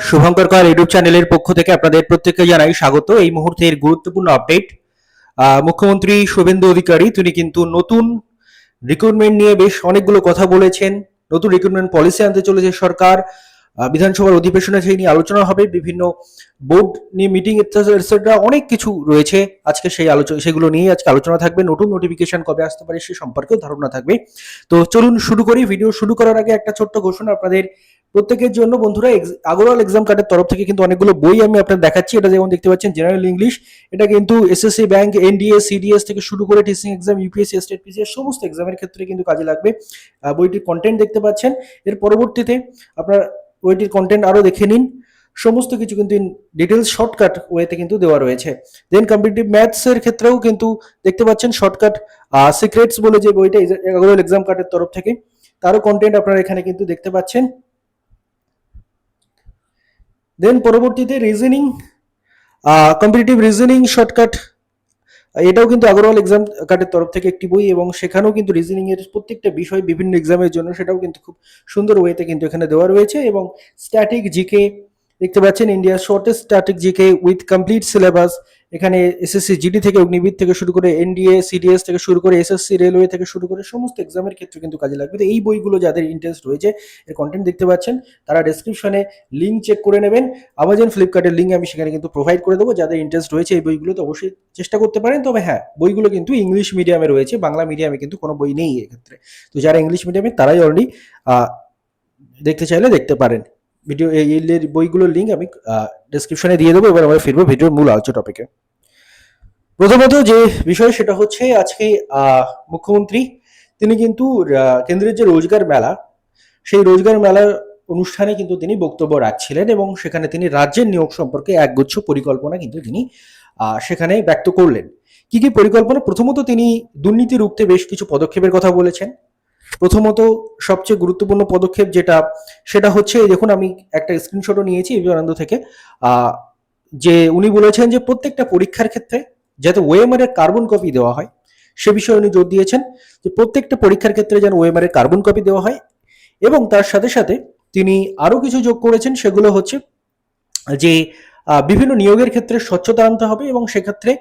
শুভঙ্কর কর ইউটিউব চ্যানেলের পক্ষ থেকে আপনাদের প্রত্যেককে জানাই স্বাগত। এই মুহূর্তের গুরুত্বপূর্ণ আপডেট, মুখ্যমন্ত্রী শুভেন্দু অধিকারী তিনি কিন্তু নতুন রিক্রুটমেন্ট নিয়ে বেশ অনেকগুলো কথা বলেছেন। নতুন রিক্রুটমেন্ট পলিসি আনতে চলেছে সরকার। বিধানসভার অধিবেশনে সেই নিয়ে আলোচনা হবে, বিভিন্ন বোর্ড নিয়ে মিটিং এটসেট্রা অনেক কিছু রয়েছে। আজকে সেই আলোচনা, সেগুলো নিয়ে আজকে আলোচনা থাকবে। নতুন নোটিফিকেশন কবে আসতে পারে সে সম্পর্কেও ধারণা থাকবে। তো চলুন শুরু করি। ভিডিও শুরু করার আগে একটা ছোট্ট ঘোষণা আপনাদের প্রত্যেকের জন্য। বন্ধুরা, আগরওয়াল এক্সাম কার্ডের তরফ থেকে কিন্তু অনেকগুলো বই আমি আপনাদের দেখাচ্ছি। এটা যেমন দেখতে পাচ্ছেন জেনারেল ইংলিশ, এটা কিন্তু এসএসসি ব্যাংক, এনডিএ, সিডিএস থেকে শুরু করে teaching exam, UPSC, state PCS সমস্ত এক্সামের ক্ষেত্রে কিন্তু কাজে লাগবে। বইটির কন্টেন্ট দেখতে পাচ্ছেন। এর পরবর্তীতে আপনার বইটির কন্টেন্ট আরো দেখে নিন। সমস্ত কিছু কিন্তু ডিটেলস শর্টকাট ওয়েতে কিন্তু দেওয়া রয়েছে। দেন কম্পিটিটিভ ম্যাথস এর ক্ষেত্রেও কিন্তু দেখতে পাচ্ছেন শর্টকাট সিক্রেটস বলে যে বইটা আগরওয়াল এক্সাম কার্ডের তরফ থেকে, তারও কন্টেন্ট আপনারা এখানে কিন্তু দেখতে পাচ্ছেন। দেন পরবর্তীতে রিজনিং, কম্পিটিটিভ রিজনিং শর্টকাট, এটাও কিন্তু আগরওয়াল এক্সাম কার্ডের তরফ থেকে একটি বই, এবং সেখানেও কিন্তু রিজনিং এর প্রত্যেকটা বিষয় বিভিন্ন এক্সামের জন্য সেটাও কিন্তু খুব সুন্দর ওয়েতে কিন্তু এখানে দেওয়া রয়েছে। এবং স্ট্যাটিক জিকে দেখতে পাচ্ছেন, ইন্ডিয়ার shortest static GK with complete syllabus. এখানে এসএসসি জিডি থেকে, অগ্নিবীর থেকে শুরু করে এনডিএ, সিডিএস থেকে শুরু করে এসএসসি রেলওয়ে থেকে শুরু করে সমস্ত এক্সামের ক্ষেত্রে কিন্তু কাজে লাগবে। তো এই বইগুলো যাদের ইন্টারেস্ট রয়েছে, এর কন্টেন্ট দেখতে পাচ্ছেন, তারা ডেসক্রিপশনে লিঙ্ক চেক করে নেবেন। আমাজন, ফ্লিপকার্টের লিঙ্ক আমি সেখানে কিন্তু প্রোভাইড করে দেবো। যাদের ইন্টারেস্ট রয়েছে এই বইগুলো তো অবশ্যই চেষ্টা করতে পারেন। তবে হ্যাঁ, বইগুলো কিন্তু ইংলিশ মিডিয়ামে রয়েছে, বাংলা মিডিয়ামে কিন্তু কোনো বই নেই এক্ষেত্রে। তো যারা ইংলিশ মিডিয়ামে তারাই অলরেডি দেখতে চাইলে দেখতে পারেন। ভিডিও এই বইগুলোর লিঙ্ক আমি ডেসক্রিপশনে দিয়ে দেবো। এবার আমরা ফিরবো ভিডিওর মূল আলোচনা টপিকে। প্রথমত যে বিষয় সেটা হচ্ছে, আজকে মুখ্যমন্ত্রী তিনি কিন্তু কেন্দ্রের যে রোজগার মেলা, সেই রোজগার মেলার অনুষ্ঠানে কিন্তু তিনি বক্তব্য রাখছিলেন, এবং সেখানে তিনি রাজ্যের নিয়োগ সম্পর্কে একগুচ্ছ পরিকল্পনা কিন্তু তিনি সেখানে ব্যক্ত করলেন। কি কি পরিকল্পনা? প্রথমত তিনি দুর্নীতি রুখতে বেশ কিছু পদক্ষেপের কথা বলেছেন। প্রথমত সবচেয়ে গুরুত্বপূর্ণ পদক্ষেপ যেটা, সেটা হচ্ছে, দেখুন আমি একটা স্ক্রিনশটও নিয়েছি বিবেকানন্দ থেকে, যে উনি বলেছেন যে প্রত্যেকটা পরীক্ষার ক্ষেত্রে যাতে ওএমআর এর কার্বন কপি দেওয়া হয়, সে বিষয়ে উনি জোর দিয়েছেন যে প্রত্যেকটা পরীক্ষার ক্ষেত্রে যেন ওএমআর এর কার্বন কপি দেওয়া হয়। এবং তার সাথে সাথে তিনি আরো কিছু যোগ করেছেন, সেগুলো হচ্ছে যে বিভিন্ন নিয়োগের ক্ষেত্রে স্বচ্ছতা আনতে হবে, এবং সেক্ষেত্রে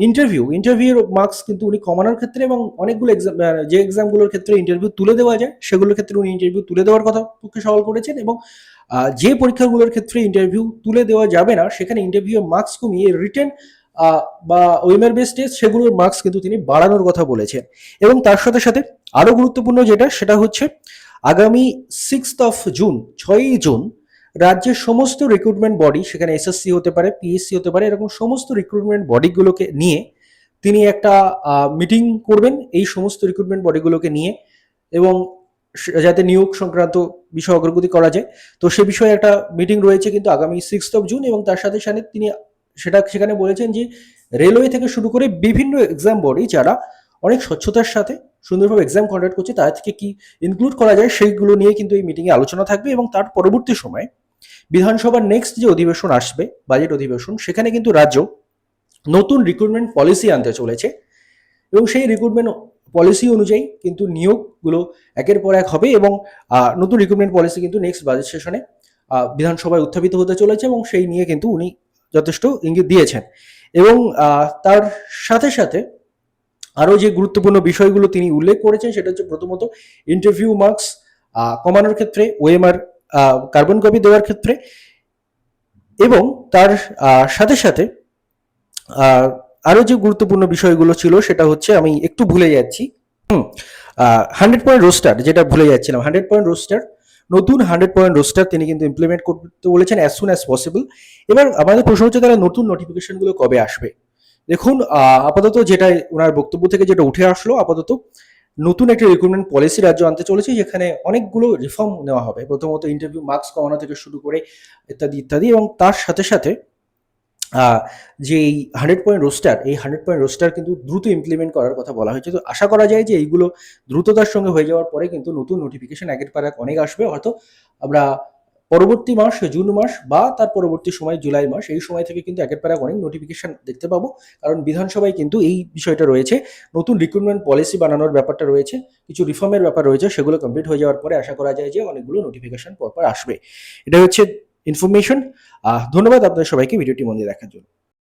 ইন্টারভিউর মার্কস কিন্তু উনি কমানোর ক্ষেত্রে, এবং অনেকগুলো এক্সাম, যে এক্সামগুলোর ক্ষেত্রে ইন্টারভিউ তুলে দেওয়া যায় সেগুলোর ক্ষেত্রে উনি ইন্টারভিউ তুলে দেওয়ার কথা পক্ষে সওয়াল করেছেন। এবং যে পরীক্ষাগুলোর ক্ষেত্রে ইন্টারভিউ তুলে দেওয়া যাবে না, সেখানে ইন্টারভিউ মার্কস কমিয়ে রিটেন বা ওএমআর বেস টেস্ট, সেগুলোর মার্কস কিন্তু তিনি বাড়ানোর কথা বলেছেন। এবং তার সাথে সাথে আরো গুরুত্বপূর্ণ যেটা, সেটা হচ্ছে আগামী 6 জুন, 6 জুন রাজ্যের সমস্ত রিক্রুটমেন্ট বডি, সেখানে এসএসসি হতে পারে, পিএসসি হতে পারে, এরকম সমস্ত রিক্রুটমেন্ট বডিগুলোকে নিয়ে তিনি একটা মিটিং করবেন, এই সমস্ত রিক্রুটমেন্ট বডিগুলোকে নিয়ে, এবং যাতে নিয়োগ সংক্রান্ত বিষয় অগ্রগতি করা যায়। তো সে বিষয়ে একটা মিটিং রয়েছে কিন্তু আগামী 6 জুন। এবং তার সাথে সাথে তিনি সেখানে বলেছেন যে রেলওয়ে থেকে শুরু করে বিভিন্ন এক্সাম বডি যারা অনেক স্বচ্ছতার সাথে সুন্দরভাবে এক্সাম কন্ডাক্ট করছে, তাদের থেকে কি ইনক্লুড করা যায় সেইগুলো নিয়ে কিন্তু এই মিটিংয়ে আলোচনা থাকবে। এবং তার পরবর্তী সময়ে বিধানসভার নেক্সট যে অধিবেশন আসবে, বাজেট অধিবেশন, সেখানে কিন্তু রাজ্য নতুন রিক্রুটমেন্ট পলিসি আনতে চলেছে, এবং সেই রিক্রুটমেন্ট পলিসি অনুযায়ী কিন্তু নিয়োগগুলো একের পর এক হবে। এবং নতুন রিক্রুটমেন্ট পলিসি কিন্তু নেক্সট বাজেট সেশনে বিধানসভায় উত্থাপিত হতে চলেছে, এবং সেই নিয়ে কিন্তু উনি যথেষ্ট ইঙ্গিত দিয়েছেন। এবং তার সাথে সাথে আরো যে গুরুত্বপূর্ণ বিষয়গুলো তিনি উল্লেখ করেছেন, সেটা হচ্ছে প্রথমত ইন্টারভিউ মার্কস কমানোর ক্ষেত্রে, ওএমআর কার্বন কপি দেওয়ার ক্ষেত্রে, এবং তার সাথে সাথে আরো যে গুরুত্বপূর্ণ বিষয়গুলো ছিল সেটা হচ্ছে, আমি একটু ভুলে যাচ্ছি, 100 পয়েন্ট রোস্টার, যেটা ভুলে যাচ্ছিলাম, 100 পয়েন্ট রোস্টার, নতুন 100 পয়েন্ট রোস্টার তিনি কিন্তু ইমপ্লিমেন্ট করতে বলেছেন অ্যাজ সুন অ্যাজ পসিবল। এবার আমাদের প্রশ্ন হচ্ছে, তাহলে নতুন নোটিফিকেশনগুলো কবে আসবে? দেখুন, আপাতত যেটা ওনার বক্তব্য থেকে যেটা উঠে আসলো, আপাতত নতুন একটা রিক্রুটমেন্ট পলিসি রাজ্য আনতে চলেছে, যেখানে অনেকগুলো রিফর্ম নেওয়া হবে। প্রথমত ইন্টারভিউ মার্কস কমানো থেকে শুরু করে ইত্যাদি ইত্যাদি। এবং তার সাথে সাথে যে এই 100 পয়েন্ট রোস্টার, এই 100 পয়েন্ট রোস্টার কিন্তু দ্রুত ইমপ্লিমেন্ট করার কথা বলা হয়েছে। তো আশা করা যায় যে এইগুলো দ্রুততার সঙ্গে হয়ে যাওয়ার পরে কিন্তু নতুন নোটিফিকেশন একের পর এক অনেক আসবে। হয়তো আমরা পরবর্তী মাস জুন মাস, বা তার পরবর্তী সময় জুলাই মাস, এই সময় থেকে কিন্তু একের পর এক অনেক নোটিফিকেশন দেখতে পাবো। কারণ বিধানসভায় কিন্তু এই বিষয়টা রয়েছে, নতুন রিক্রুটমেন্ট পলিসি বানানোর ব্যাপারটা রয়েছে, কিছু রিফর্মের ব্যাপার রয়েছে, সেগুলো কমপ্লিট হয়ে যাওয়ার পরে আশা করা যায় যে অনেকগুলো নোটিফিকেশন পরপর আসবে। এটা হচ্ছে ইনফরমেশন। ধন্যবাদ আপনাদের সবাইকে ভিডিওটি মন দিয়ে দেখার জন্য।